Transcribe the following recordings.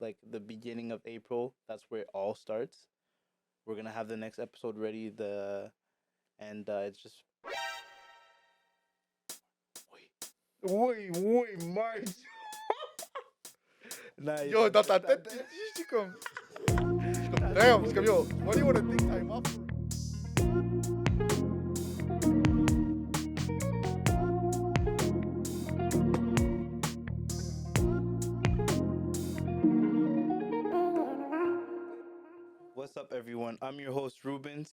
like the beginning of April. That's where it all starts. We're gonna have the next episode ready. It's just wait, March. Nice. Yo, dans ta tête, je suis comme. Damn, c'est comme yo, what do you want to take time off for? What's up, everyone? I'm your host Rubens,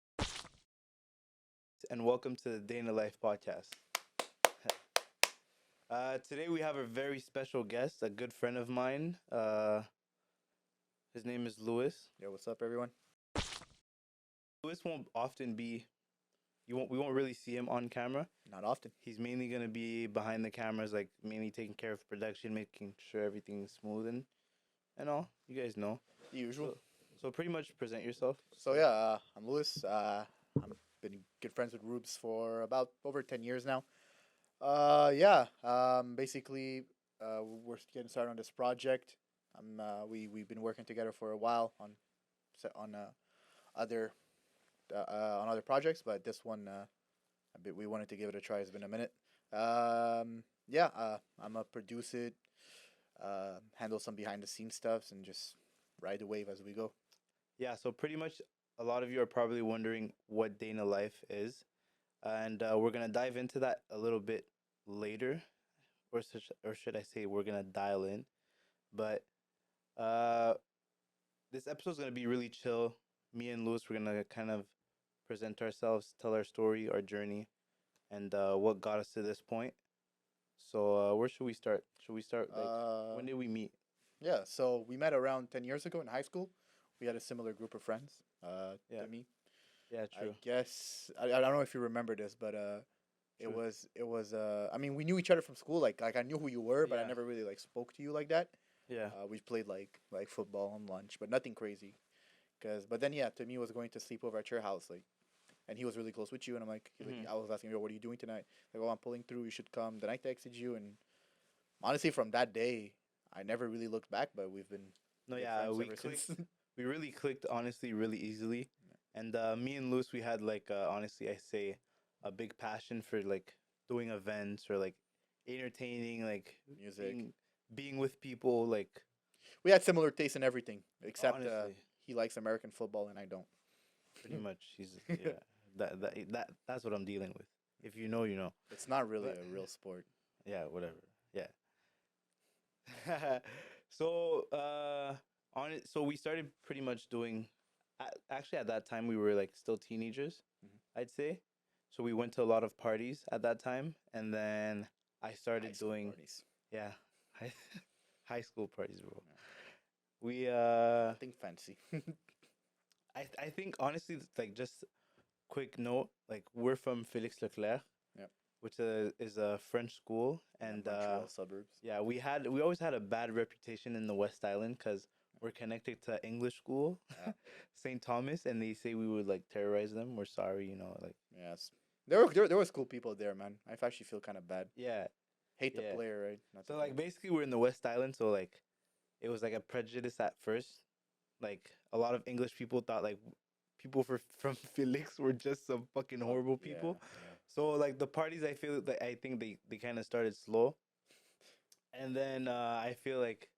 and welcome to the Day in the Life podcast. Today we have a very special guest, a good friend of mine. His name is Louis. Yo, what's up, everyone? Louis won't often be. We won't really see him on camera. Not often. He's mainly gonna be behind the cameras, like mainly taking care of production, making sure everything's smooth and all. You guys know. The usual. So pretty much present yourself. So yeah, I'm Louis. I've been good friends with Rubes for about over 10 years now. Basically, we're getting started on this project. We've been working together for a while on other projects, but this one we wanted to give it a try. It's been a minute. I'm gonna produce it, handle some behind the scenes stuffs, and just ride the wave as we go. Yeah, so pretty much a lot of you are probably wondering what Day in the Life is. And we're going to dive into that a little bit later. Or should I say we're going to dial in. But this episode is going to be really chill. Me and Louis, we're going to kind of present ourselves, tell our story, our journey, and what got us to this point. So where should we start? Should we start, when did we meet? Yeah, so we met around 10 years ago in high school. We had a similar group of friends to me. Yeah, true. I guess I don't know if you remember this, but it was I mean, we knew each other from school. Like I knew who you were, but I Yeah. never really like spoke to you like that. Yeah. We played like football on lunch, but nothing crazy. But then to me was going to sleep over at your house, like, and he was really close with you, and I'm like, I was asking, yo, what are you doing tonight? Like, oh, I'm pulling through. You should come. Then I texted you, and honestly, from that day, I never really looked back, but we've been No, good yeah, friends we ever clicked. since. We really clicked, honestly, really easily. And me and Luis, we had like honestly, I say, a big passion for like doing events or like entertaining, like Music. being with people. Like We had similar tastes in everything, except honestly, he likes American football and I don't. pretty much, he's yeah. That's what I'm dealing with. If you know, you know. It's not really But- a real sport. Yeah, whatever. Yeah. So so we started pretty much doing. Actually, at that time, we were like still teenagers, I'd say. So we went to a lot of parties at that time, and then I started High school doing parties. high, high school parties, bro. Yeah. We Nothing fancy. I think honestly, like just quick note, like we're from Félix Leclerc, Yep. which is a French school, and Montreal suburbs. yeah, we always had a bad reputation in the West Island because we're connected to English school, Yeah. St. Thomas, and they say we would like terrorize them. We're sorry, like Yes. There was cool people there, man. I actually feel kind of bad. yeah. Hate the Yeah. player, right? Not So the like player. basically we're in the West Island, so like it was like a prejudice at first. Like a lot of English people thought like people from Felix were just some fucking horrible people. Yeah. So like the parties, I feel like I think they kind of started slow, and then I feel like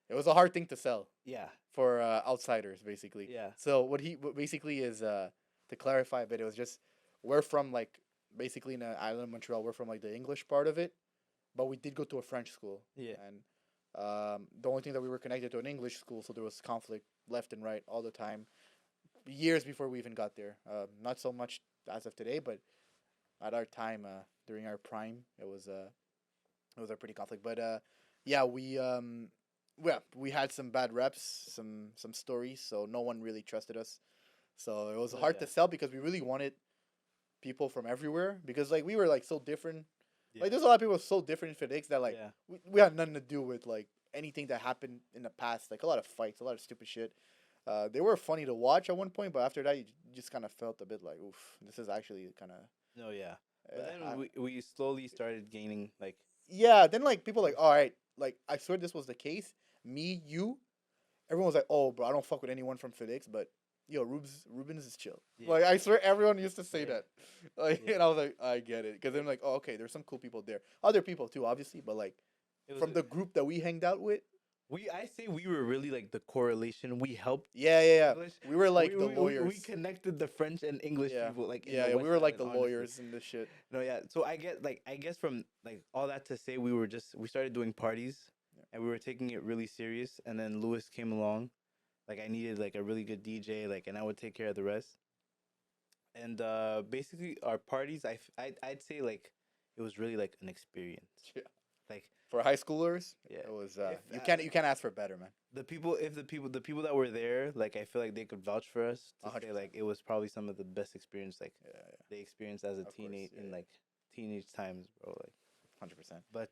It was a hard thing to sell yeah, for outsiders, basically. yeah, So what basically is to clarify a bit, it was just we're from like basically in the island of Montreal. We're from like the English part of it, but we did go to a French school. yeah, And the only thing that we were connected to an English school, so there was conflict left and right all the time, years before we even got there. Not so much as of today, but at our time, during our prime, it was a pretty conflict. But yeah, we had some bad reps, some stories, so no one really trusted us. So it was Oh, hard yeah. to sell because we really wanted people from everywhere because like we were like so different. yeah. Like there's a lot of people so different in FedEx that like yeah. we had nothing to do with like anything that happened in the past. Like a lot of fights, a lot of stupid shit. They were funny to watch at one point, but after that, you just kind of felt a bit like, oof, this is actually kind of. No, yeah. But then we slowly started gaining like Yeah, then like people like, all right, like I swear this was the case. Me, you, everyone was like, "Oh, bro, I don't fuck with anyone from Felix, but yo, Rubens is chill." Yeah. Like I swear, everyone used to say Yeah. that. Like, Yeah. and I was like, I get it, because I'm like, oh, okay, there's some cool people there. Other people too, obviously, but like It was from the group that we hanged out with, I say we were really like the correlation. We helped yeah. English. We were like the We lawyers. connected the French and English Yeah, people like in yeah, the yeah. We West were like Island, the honestly. lawyers in this shit. No, yeah. So I guess from like all that to say we started doing parties Yeah. and we were taking it really serious, and then Lewis came along. Like I needed like a really good DJ, like, and I would take care of the rest. And basically our parties I'd say like it was really like an experience. Yeah. Like For high schoolers, yeah. it was If, you can't ask for better, man. the people that were there, like I feel like they could vouch for us to say 100%. like it was probably some of the best experience like Yeah, yeah, they experienced as a Of course, teenage yeah, in yeah. like teenage times, bro. Like 100%. but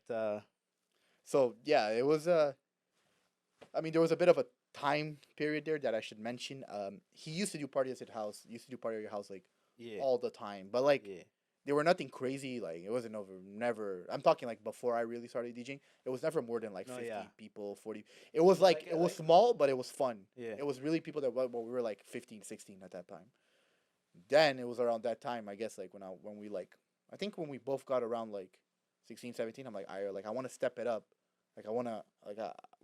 So yeah, it was I mean, there was a bit of a time period there that I should mention. He used to do parties at house. Used to do party at your house like yeah. all the time, but like Yeah. they were nothing crazy. Like it wasn't over. Never. I'm talking like before I really started DJing. It was never more than like No, 50 yeah. people, 40. It was No, like like, it was like- small, but it was fun. Yeah. It was really people that well, we were like 15, 16 at that time. Then it was around that time, I guess, like when we like I think when we both got around like 16, 17, I'm like I want to step it up. Like I want to like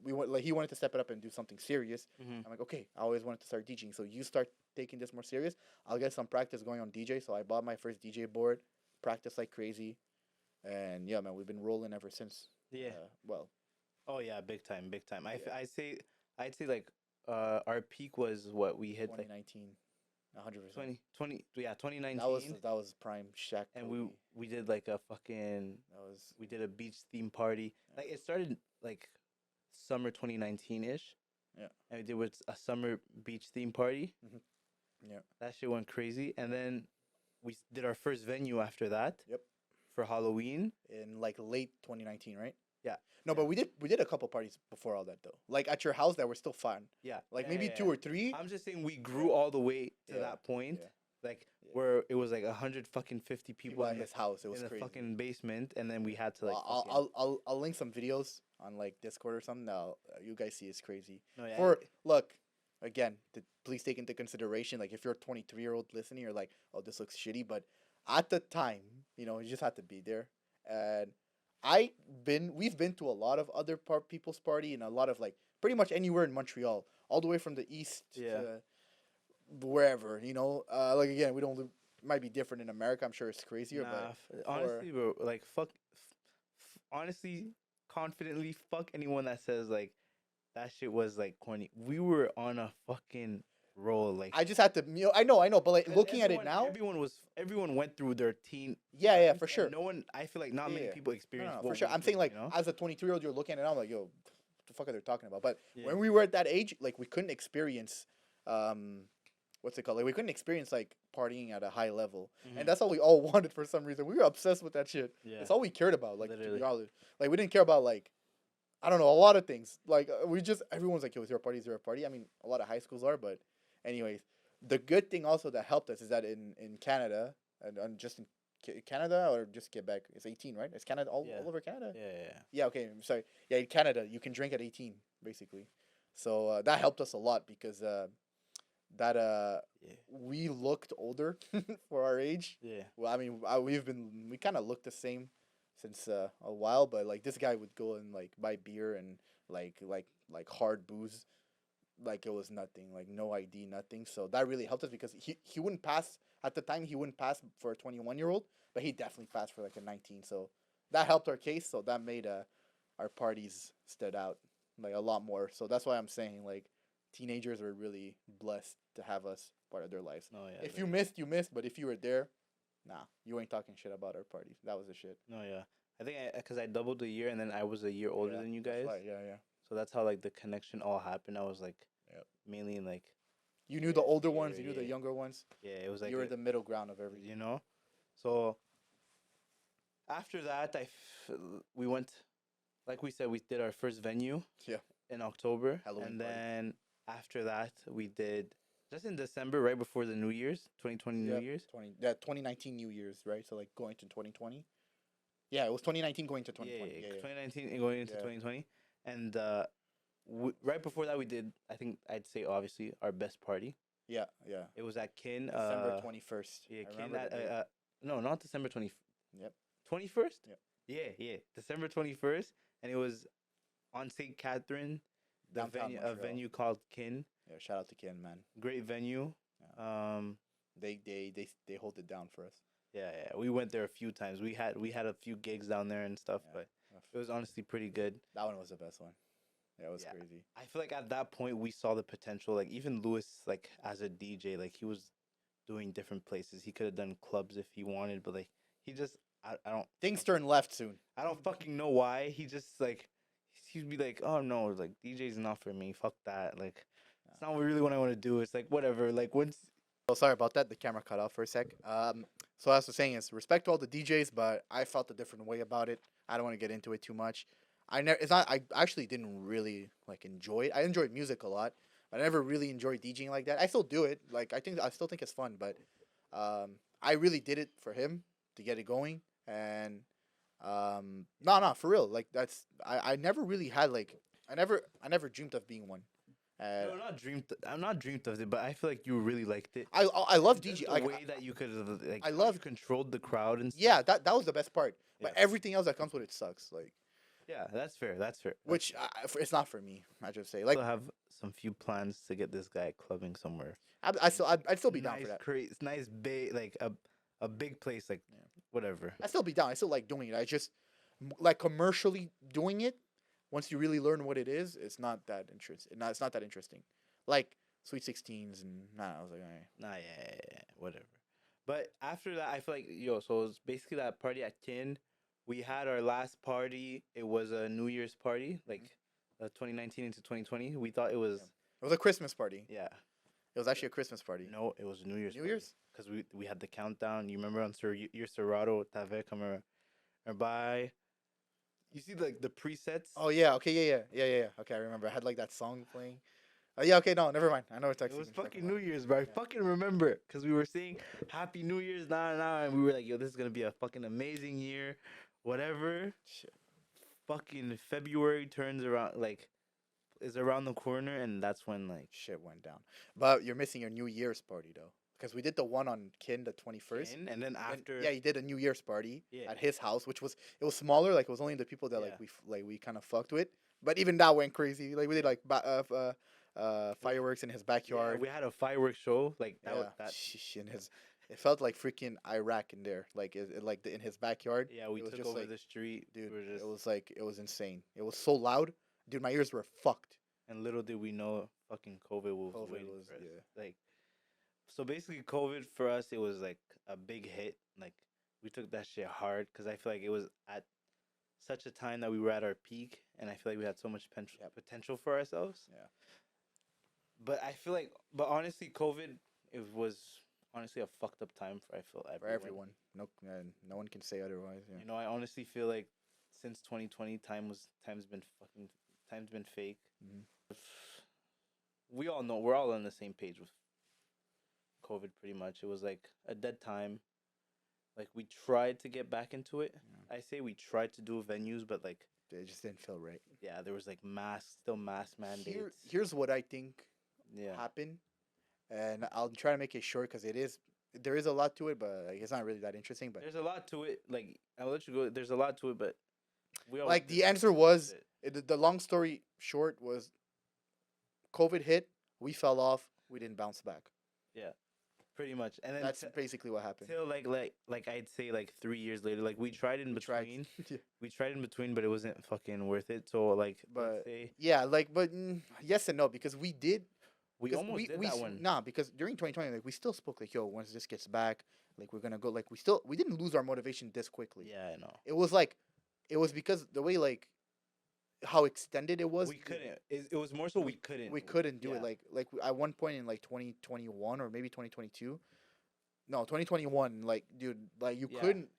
we want like he wanted to step it up and do something serious. Mhm. I'm like, okay, I always wanted to start DJing. So you start taking this more serious. I'll get some practice going on DJ. So I bought my first DJ board, practiced like crazy, and yeah, man, we've been rolling ever since. Yeah. Well, Oh yeah, big time, big time. Yeah. I'd say like our peak was what we hit like 2019, 100%. 2019. That was prime Shaq. And Kobe. we did like a fucking That was we did a beach theme party. Like it started like summer 2019 ish. Yeah. And we did with a summer beach theme party. yeah. That shit went crazy. And then did our first venue after that. Yep. For Halloween. In like late 2019, right? Yeah. No, but we did a couple parties before all that though. Like at your house that were still fun. Yeah. Like Yeah, maybe yeah, two yeah. or three. I'm just saying we grew all the way to Yeah, that point. yeah. Like Yeah. where it was like 150 people at in his house. It was the crazy. fucking basement, and then we had to like. I'll link some videos on like Discord or something. Now you guys see it's crazy. No, yeah, For look, again, please take into consideration like if you're a 23-year-old listening, you're like, oh, this looks shitty, but at the time, you know, you just had to be there. And we've been to a lot of other people's party and a lot of like pretty much anywhere in Montreal, all the way from the east Yeah. to wherever, you know. Like again, we don't live. Might be different in America. I'm sure it's crazier, but honestly, bro, like honestly, confidently, fuck anyone that says like that shit was like corny. We were on a fucking roll, like. I just had to, you know, I know, but like looking at it now, everyone went through their teen. yeah, for and sure. No one, I feel like not many Yeah. people No, experienced. for what sure. we I'm saying like experienced, as a 23-year-old, you're looking at it, I'm like, yo, what the fuck are they talking about? But Yeah. when we were at that age, like we couldn't experience, what's it called? Like we couldn't experience like partying at a high level, Mhm. and that's all we all wanted for some reason. We were obsessed with that shit. Yeah. It's all we cared about. Like to Literally. be honest, like we didn't care about like. I don't know, a lot of things. Like we just everyone's like, yo, is there a party? Is there a party? I mean, a lot of high schools are, but anyways, the good thing also that helped us is that in Canada and just in Canada or just Quebec, it's 18, right? It's Canada all over Canada. Yeah. Yeah. Okay. I'm sorry. Yeah, in Canada, you can drink at 18, basically. So that helped us a lot because Yeah. we looked older for our age. Yeah. Well, I mean, we kind of looked the same since a while, but like this guy would go and like buy beer and like hard booze, like it was nothing, like no ID, nothing. So that really helped us because he wouldn't pass at the time. He wouldn't pass for a 21-year-old, but he definitely passed for like a 19. So that helped our case. So that made our parties stood out like a lot more. So that's why I'm saying like teenagers were really blessed to have us part of their lives. No, yeah. If you missed, you missed. But if you were there, nah, you ain't talking shit about our parties. That was the shit. No, yeah. I think because I doubled a year and then I was a year older than you guys. Right, yeah. So that's how like the connection all happened. I was like, Yep. mainly in like, You knew the older Yeah, ones. You knew the yeah. younger ones. yeah, it was like You were the middle ground of everything. you know. So after that, we went, like we said, we did our first venue. Yeah. In October, Halloween and party. then after that we did just in December, right before the New Year's, 2020 New Yep, Year's. 2019 New Year's, right? So like going to 2020. Yeah, it was 2019 going to 2020. Yeah, Yeah, yeah. 2019 and going into Yeah. 2020, and right before that we did. I think I'd say obviously our best party. Yeah, yeah. It was at Kin. December 21st. Yeah, I Kin. remember the date. No, not December Yep. 21st. Yep. Yeah, yeah, December 21st, and it was on St. Catherine, Downtown a Montreal. venue called Kin. Yeah, shout out to Ken, man. Great venue. Yeah. They hold it down for us. Yeah, yeah, we went there a few times. We had a few gigs down there and stuff, Yeah. but it was honestly pretty good. That one was the best one. Yeah, it was Yeah. crazy. I feel like at that point we saw the potential. Like even Lewis, like as a DJ, like he was doing different places. He could have done clubs if he wanted, but like he just I don't Things turn left soon. I don't fucking know why. He just like he'd be like, oh no, like DJ's not for me. Fuck that. Like it's not really what I want to do. It's like whatever. Like once Oh, sorry about that. The camera cut off for a sec. So as I was saying, is respect to all the DJs, but I felt a different way about it. I don't want to get into it too much. I never. It's not. I actually didn't really like enjoy it. I enjoyed music a lot, but I never really enjoyed DJing like that. I still do it. Like I still think it's fun, but I really did it for him to get it going. And no, for real. Like I never really had like I never dreamed of being one. no, not dreamed. I'm not dreamed of it, but I feel like you really liked it. I love Just DJ. the Like way that you could like I how love- you controlled the crowd and stuff. yeah, that was the best part. But Yeah. everything else that comes with it sucks. Like Yeah, that's fair. That's fair. which it's not for me. I just say Like, like I have some few plans to get this guy clubbing somewhere. I'd still be down nice, for that. Crazy, nice, big, like a big place, like Yeah. whatever. I still be down. I still like doing it. I just like commercially doing it. Once you really learn what it is, it's not that interesting. It's not that interesting. Like Sweet 16s and I was like, all right. Nah, yeah, whatever. But after that, I feel like so it was basically that party at Kin. We had our last party. It was a New Year's party, like 2019 into 2020. We thought it was It was a Christmas party. yeah. It was actually a Christmas party. No, it was New Year's. New Year's? Because we had the countdown. You remember on your Serato Tave Camera or by. You see like the presets. Oh yeah. Okay. Yeah. Okay, I remember. I had like that song playing. Yeah. Okay. No, never mind. I know what It was fucking New Year's, bro. I fucking remember because we were saying Happy New Year's, and we were like, yo, this is gonna be a fucking amazing year, whatever. Shit. Fucking February turns around, like, is around the corner, and that's when like Shit went down. But you're missing your New Year's party though, because we did the one on Kin the 21st. and then after, Yeah, he did a New Year's party Yeah. at his house, which was smaller. Like it was only the people that Yeah. we kind of fucked with. But even that went crazy. Like we did like fireworks in his yeah, backyard. we had a fireworks show, like that. Yeah, That sheesh, in his. It felt like freaking Iraq in there, like in his backyard. yeah, we it was took just over like, the street, dude. We were just, It was insane. It was so loud, dude. My ears were fucked. and little did we know, fucking COVID was COVID waiting was- for us. yeah. Like, so basically, COVID for us, it was like a big hit. Like, we took that shit hard because I feel like it was at such a time that we were at our peak, and I feel like we had so much potential for ourselves. Yeah. But I feel like, but honestly, COVID, it was honestly a fucked up time for For everyone. No, no one can say otherwise. Yeah. You know, I honestly feel like since 2020, time's been fake. Mhm. We all know we're all on the same page with COVID. Pretty much, it was like a dead time. Like we tried to get back into it. Yeah. I say we tried to do venues, but like It just didn't feel right. yeah, there was like mass mandates. Here's what I think Yeah, happened, and I'll try to make it short because there is a lot to it, but like, it's not really that interesting. But there's a lot to it. Like I'll let you go. There's a lot to it, but we all like the answer was the long story short was COVID hit, we fell off, we didn't bounce back. pretty much, and then That's basically what happened. till like I'd say like 3 years later, like we tried in Tried. between. Yeah. We tried in between, but it wasn't fucking worth it. So like, But let's say yeah, like but yes and no because we did. we 'Cause almost did we that s- one. Nah, because during 2020, like we still spoke like, yo, once this gets back, like we're gonna go. Like we didn't lose our motivation this quickly. Yeah, I know. It was because the way like how extended it was. We couldn't. It was more so we couldn't. We couldn't do it Yeah. at one point in like 2021 or maybe 2022. No, 2021. Like, dude, like you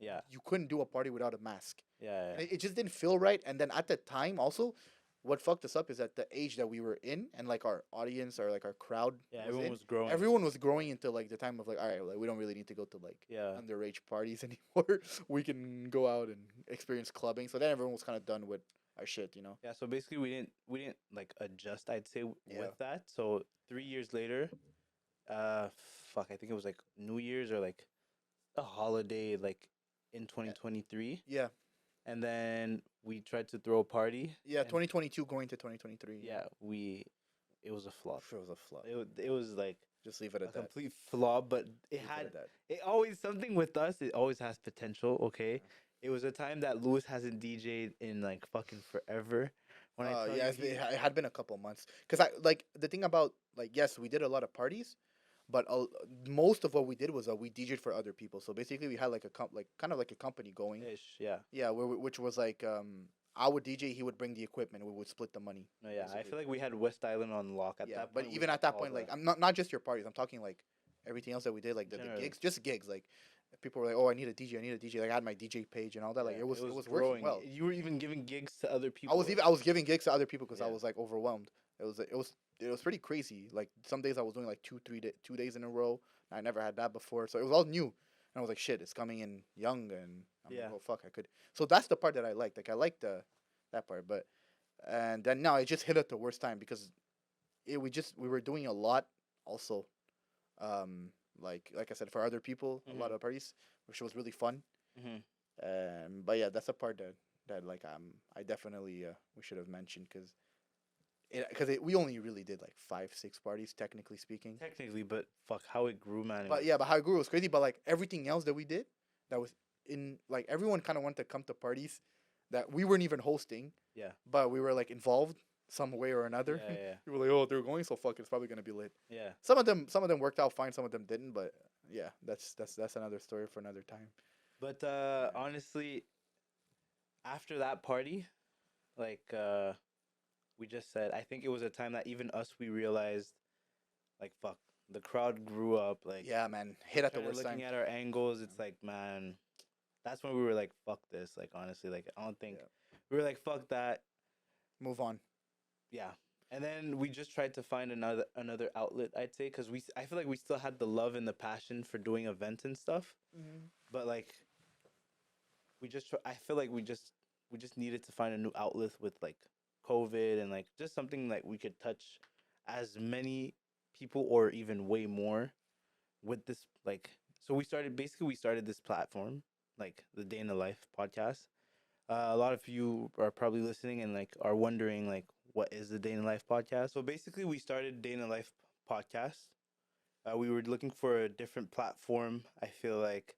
Yeah, couldn't do a party without a mask. yeah. It just didn't feel right. And then at the time, also, what fucked us up is at the age that we were in, and like our audience or like our crowd. Yeah, was everyone in, was growing. Everyone was growing into like the time of like, all right, like we don't really need to go to like Yeah, underage parties anymore. We can go out and experience clubbing. So then everyone was kind of done with our shit, you know. Yeah, so basically we didn't like adjust, I'd say, Yeah. with that. So 3 years later, uh, fuck, I think it was like New Year's or like a holiday, like in 2023, Yeah. and then we tried to throw a party, Yeah, and 2022 going to 2023. yeah, it was a flop. Sure, it was a flop. It was like Just leave it a at that. complete flop, but it Leave it had at that. it always something with us. It always has potential. Okay, it was a time that Lewis hasn't DJ'd in like fucking forever. When I tell Yeah, you he, it had been a couple months. Cause I like the thing about like yes, we did a lot of parties, but most of what we did was we DJ'd for other people. So basically, we had like like kind of like a company going. ish, yeah, Yeah, which was like I would DJ, he would bring the equipment, we would split the money. no, yeah. I Basically. feel like we had West Island on lock at Yeah, that but point. We even had at that all point, like the I'm not just your parties. I'm talking like everything else that we did, like the generally, gigs, just gigs. Like people were like, "Oh, I need a DJ, I need a DJ." Like I had my DJ page and all that. Like yeah, it was working growing. well. You were even giving gigs to other people. I was giving gigs to other people because I Yeah. was like overwhelmed. It was pretty crazy. Like some days I was doing like 2 days in a row. I never had that before, so it was all new. And I was like, "Shit, it's coming in young," and I'm Yeah. like, "Oh fuck, I could." So that's the part that I liked. Like I liked that part, but and then now it just hit at the worst time because we were doing a lot also, um, like I said for other people, a lot Mhm. of parties, which was really fun. Mhm. But yeah, that's a part that like I definitely we should have mentioned because we only really did like 5 6 parties technically speaking. Technically, but fuck, how it grew, man. It But was, yeah, but how it grew was crazy. But like everything else that we did, that was in like everyone kind of wanted to come to parties that we weren't even hosting, yeah, but we were like involved some way or yeah, another. yeah, We were like, oh, they're going, so fuck, it's probably gonna be lit. yeah. Some of them worked out fine, some of them didn't. But yeah, that's another story for another time. But Yeah. honestly, after that party, like we just said, I think it was a time that even us we realized, like fuck, the crowd grew up. Like Yeah, man, hit at the kind of worst looking time. at our angles, it's like man, that's when we were like fuck this. Like honestly, like I don't think Yeah. we were like fuck that. Move on. Yeah. And then we just tried to find another outlet, I'd say, because I feel like we still had the love and the passion for doing events and stuff, Mm-hmm. but like I feel like we just needed to find a new outlet with like COVID and like just something like we could touch as many people or even way more with this like so we started this platform like the Day in the Life podcast. A lot of you are probably listening and like are wondering like what is the Day in the Life podcast. So basically we started Day in the Life podcast. We were looking for a different platform, I feel like,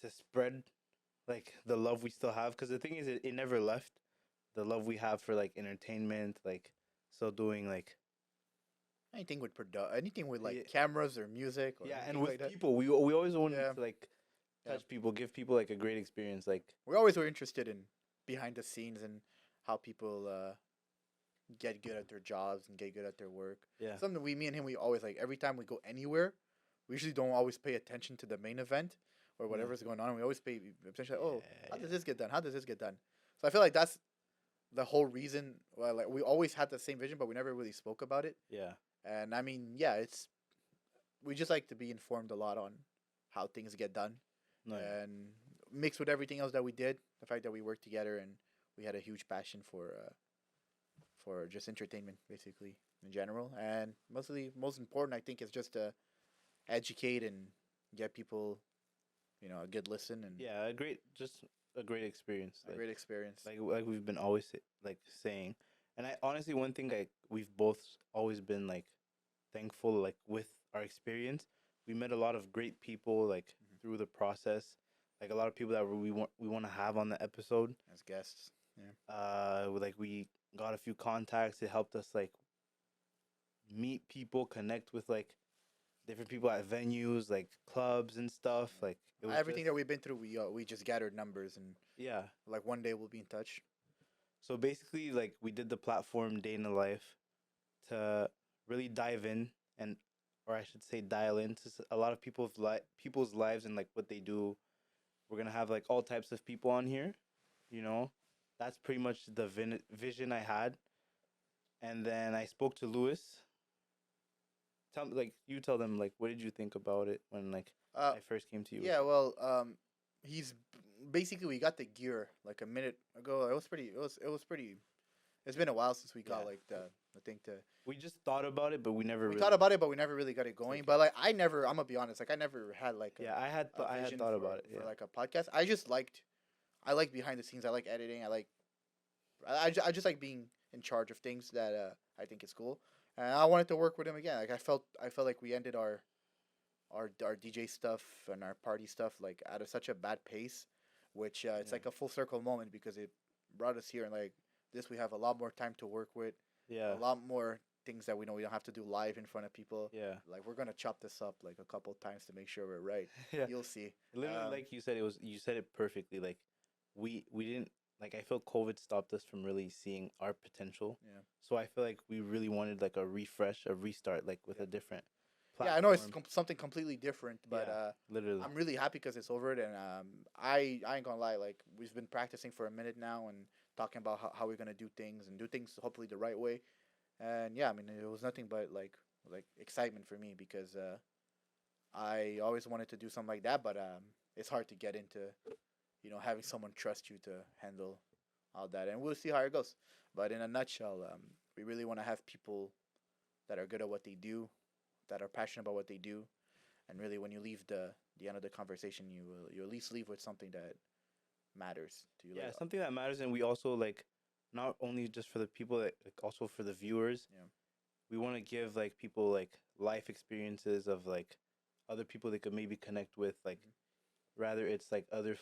to spread like the love we still have, because the thing is it never left, the love we have for like entertainment, like still doing like Anything with yeah, like cameras or music or yeah, and anything with like that. people we always wanted Yeah, to like yeah. touch people, give people like a great experience, like We always were interested in behind the scenes and how people get good at their jobs and get good at their work. yeah, Something me and him, we always like every time we go anywhere, we usually don't always pay attention to the main event or no, whatever's going on. We always pay attention. Like, oh, how yeah, does this get done? How does this get done? So I feel like that's the whole reason. Well, like we always had the same vision, but we never really spoke about it. yeah, And I mean, yeah, it's we just like to be informed a lot on how things get done, no, yeah. and mixed with everything else that we did, the fact that we worked together and we had a huge passion for just entertainment, basically in general, and most important, I think, is just to educate and get people, a good listen and Yeah, just a great experience, a great experience. like we've been always like saying, and I honestly one thing like we've both always been like thankful like with our experience, we met a lot of great people like Mhm. through the process, like a lot of people that we want to have on the episode. As guests. Yeah. Like we got a few contacts. It helped us like meet people, connect with like different people at venues, like clubs and stuff. Like it was Everything just that we've been through, we just gathered numbers and yeah. like one day we'll be in touch. So basically, like we did the platform Day in the Life to really dive in and, or I should say, dial into a lot of people's lives and like what they do. We're gonna have like all types of people on here, you know. That's pretty much the vision I had. And then I spoke to Lewis. You tell them like what did you think about it when like Uh, I first came to you? yeah. Well, he's basically we got the gear like a minute ago. It was pretty. It was pretty. It's been a while since we got Yeah. like the thing to. We just thought about it, but we never We really thought about it, but we never really got it going. took But it. like I never. I'm gonna be honest. Like I never had like Yeah, a I had vision thought for about it. Yeah. like a podcast. I like behind the scenes. I like editing. I just like being in charge of things that I think is cool. And I wanted to work with him again. Like I felt like we ended our DJ stuff and our party stuff like at such a bad pace, which it's Yeah. like a full circle moment because it brought us here and like this we have a lot more time to work with, Yeah. a lot more things that we know we don't have to do live in front of people. Yeah. Like we're gonna chop this up like a couple times to make sure we're right. Yeah. You'll see. Literally, like you said, you said it perfectly. Like we didn't like. I feel COVID stopped us from really seeing our potential. Yeah. So I feel like we really wanted like a refresh, a restart, like with Yeah. a different Yeah, I know it's platform. something completely different, but Yeah, literally. I'm really happy because it's over it, and I ain't gonna lie, like we've been practicing for a minute now and talking about how we're gonna do things and do things hopefully the right way, and yeah, I mean it was nothing but like excitement for me because I always wanted to do something like that, but it's hard to get into, having someone trust you to handle all that, and we'll see how it goes. But in a nutshell, we really want to have people that are good at what they do, that are passionate about what they do, and really when you leave the end of the conversation, you at least leave with something that matters to you. Yeah, Like, something that matters, and we also like not only just for the people, like also for the viewers. yeah, We want to give like people like life experiences of like other people they could maybe connect with, like rather it's like other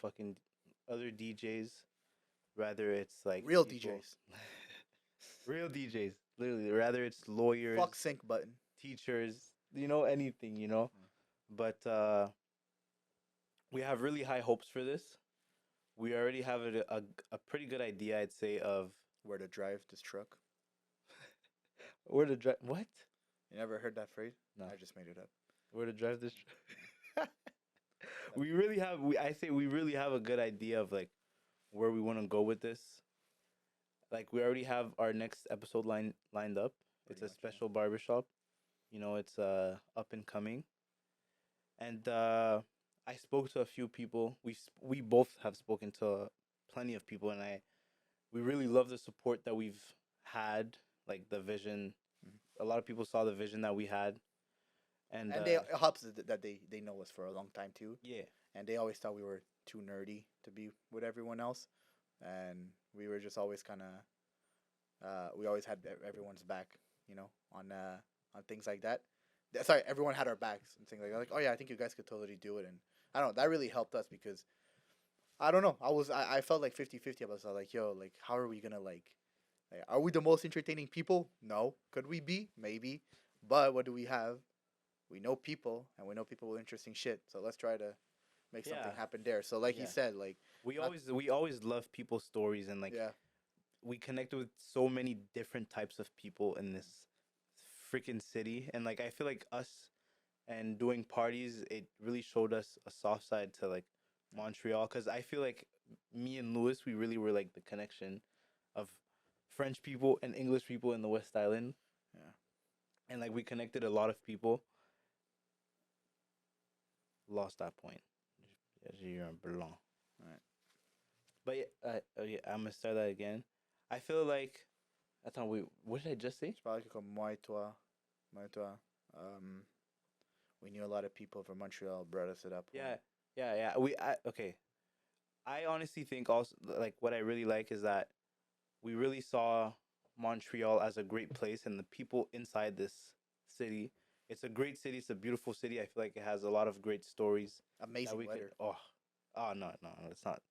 DJs, rather it's like real people, DJs. real DJs, literally. Rather it's lawyers, Fuck sync button. teachers, anything, But we have really high hopes for this. We already have a pretty good idea, I'd say, of Where to drive this truck? where to drive. What? You never heard that phrase? No. I just made it up. Where to drive this? We really have. I say we really have a good idea of like where we want to go with this. Like we already have our next episode lined up. It's Pretty a much, yeah. special barbershop. It's up and coming. And I spoke to a few people. We both have spoken to plenty of people, and we really love the support that we've had. Like the vision, Mhm. a lot of people saw the vision that we had, and And it helps that they know us for a long time too, yeah, and they always thought we were too nerdy to be with everyone else, and we were just always kind of we always had everyone's back, on things like that. Sorry, everyone had our backs and things like that. Like, oh yeah, I think you guys could totally do it, and I don't know, that really helped us because I don't know, I felt like 50-50 about it. So I was like, yo, like how are we gonna like, are we the most entertaining people? No. Could we be? Maybe. But what do we have? We know people, and we know people with interesting shit. So let's try to make something Yeah. happen there. So like he Yeah. said, like not- we always love people's stories, and like yeah, we connect with so many different types of people in this freaking city, and like I feel like us and doing parties, it really showed us a soft side to like Montreal, because I feel like me and Louis, we really were like the connection of French people and English people in the West Island, yeah. and like we connected a lot of people. Lost that point. You're blanc. Right. But yeah, I'm gonna start that again. I feel like I thought what did I just say? It's probably called Moi toi. We knew a lot of people from Montreal brought us it up. Yeah. Okay. I honestly think also like what I really like is that we really saw Montreal as a great place, and the people inside this city. It's a great city. It's a beautiful city. I feel like it has a lot of great stories that Amazing we could. weather. Oh no, it's not.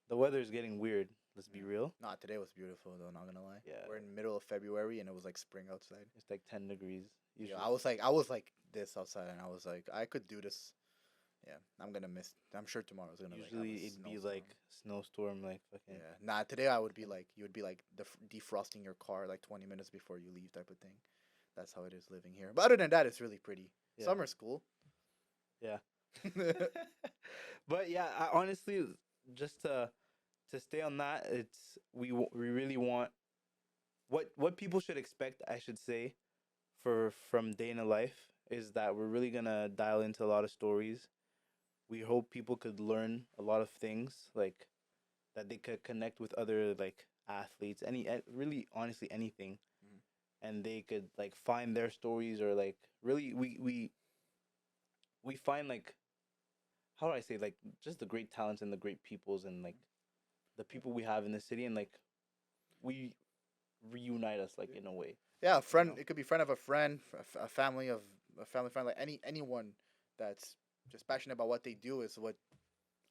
The weather is getting weird. Let's be Yeah. real. Nah, today was beautiful though. Not gonna lie. Yeah. We're in the middle of February and it was like spring outside. It's like 10 degrees. Yeah, I was like this outside, and I was like, I could do this. Yeah, I'm gonna miss. I'm sure tomorrow's gonna Usually like have a it'd be snowstorm. like snowstorm, like fucking. Yeah, nah. Today I would be like, you would be like defrosting your car like 20 minutes before you leave, type of thing. That's how it is living here. But other than that, it's really pretty. Yeah. Summer's cool. Yeah. But yeah, I honestly just to stay on that, it's we really want what people should expect, I should say, from Day in a Life is that we're really gonna dial into a lot of stories. We hope people could learn a lot of things, like that they could connect with other like athletes, really honestly anything, Mhm. and they could like find their stories or like really we find like how do I say like just the great talents and the great peoples and like the people we have in the city and like we reunite us like in a way. Yeah, a You friend. know? It could be friend of a friend, a family of a family friend. Like anyone that's just passionate about what they do is what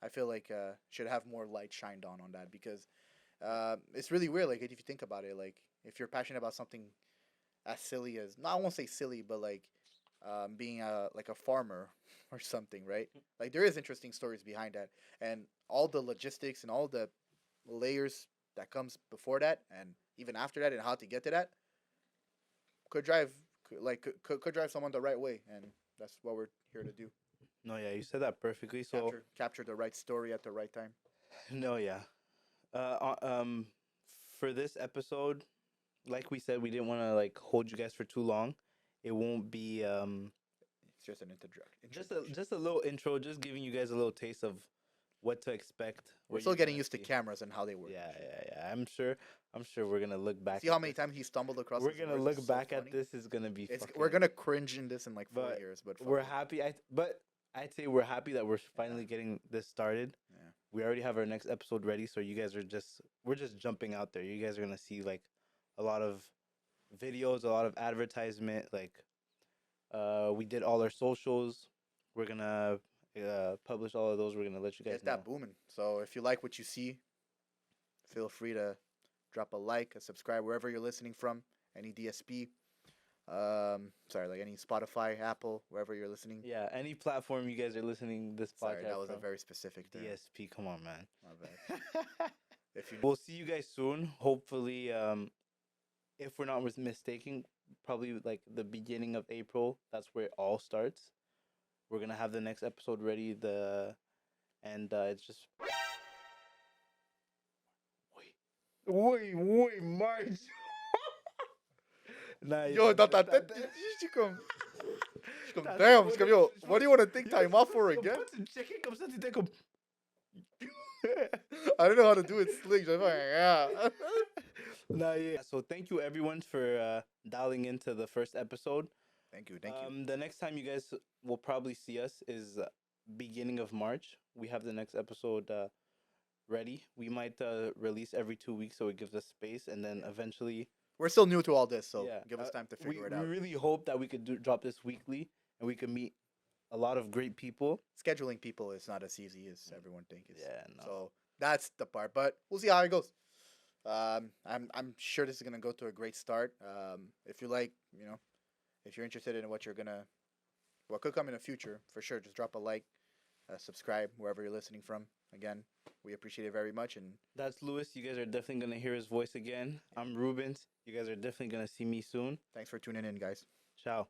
I feel like should have more light shined on that because it's really weird. Like if you think about it, like if you're passionate about something as silly as no, I won't say silly, but like being a farmer or something, right? Like there is interesting stories behind that, and all the logistics and all the layers that comes before that, and even after that, and how to get to that could drive could drive someone the right way, and that's what we're here to do. No, yeah, you said that perfectly. So Capture the right story at the right time. no, yeah. For this episode, like we said, we didn't want to like hold you guys for too long. It won't be It's just an introduction. just a little intro, just giving you guys a little taste of what to expect. We're What still you're getting gonna used to see. cameras and how they work. Yeah, And shit. yeah, yeah. I'm sure we're gonna look back. See how At many this. times he stumbled across We're his gonna words. look It's so back at funny. this. Is gonna be It's fucking. we're gonna cringe in this in like 4 years, but fuck we're it. happy. But I'd say we're happy that we're finally getting this started. Yeah. We already have our next episode ready, so you guys are we're just jumping out there. You guys are gonna see like a lot of videos, a lot of advertisement. Like, we did all our socials. We're gonna publish all of those. We're gonna let you guys Get know. that booming. So if you like what you see, feel free to drop a like, a subscribe wherever you're listening from. Any DSP, sorry, like any Spotify, Apple, wherever you're listening. Yeah, any platform you guys are listening this podcast Sorry, that was a from. very specific term. DSP, come on, man. My bad. If you We'll see you guys soon. Hopefully, if we're not mistaken, probably like the beginning of April. That's where it all starts. We're gonna have the next episode ready. And it's just wait, March. Nah, yo, she's come, damn, she's come, yo, what do you want to take time off for again? I don't know how to do it slick. Just like, yeah. Nah, yeah. So thank you everyone for dialing into the first episode. Thank you. The next time you guys will probably see us is beginning of March. We have the next episode ready. We might release every 2 weeks so it gives us space, and then eventually, We're still new to all this, so yeah, give us time to figure it we out. really hope that we could drop this weekly and we could meet a lot of great people. Scheduling people is not as easy as everyone thinks. Yeah, no. So that's the part, but we'll see how it goes. I'm sure this is gonna go to a great start. If you like, if you're interested in what could come in the future, for sure, just drop a like, subscribe wherever you're listening from. Again, we appreciate it very much, and That's Lewis. You guys are definitely gonna hear his voice again. I'm Rubens. You guys are definitely gonna see me soon. thanks for tuning in, guys. Ciao.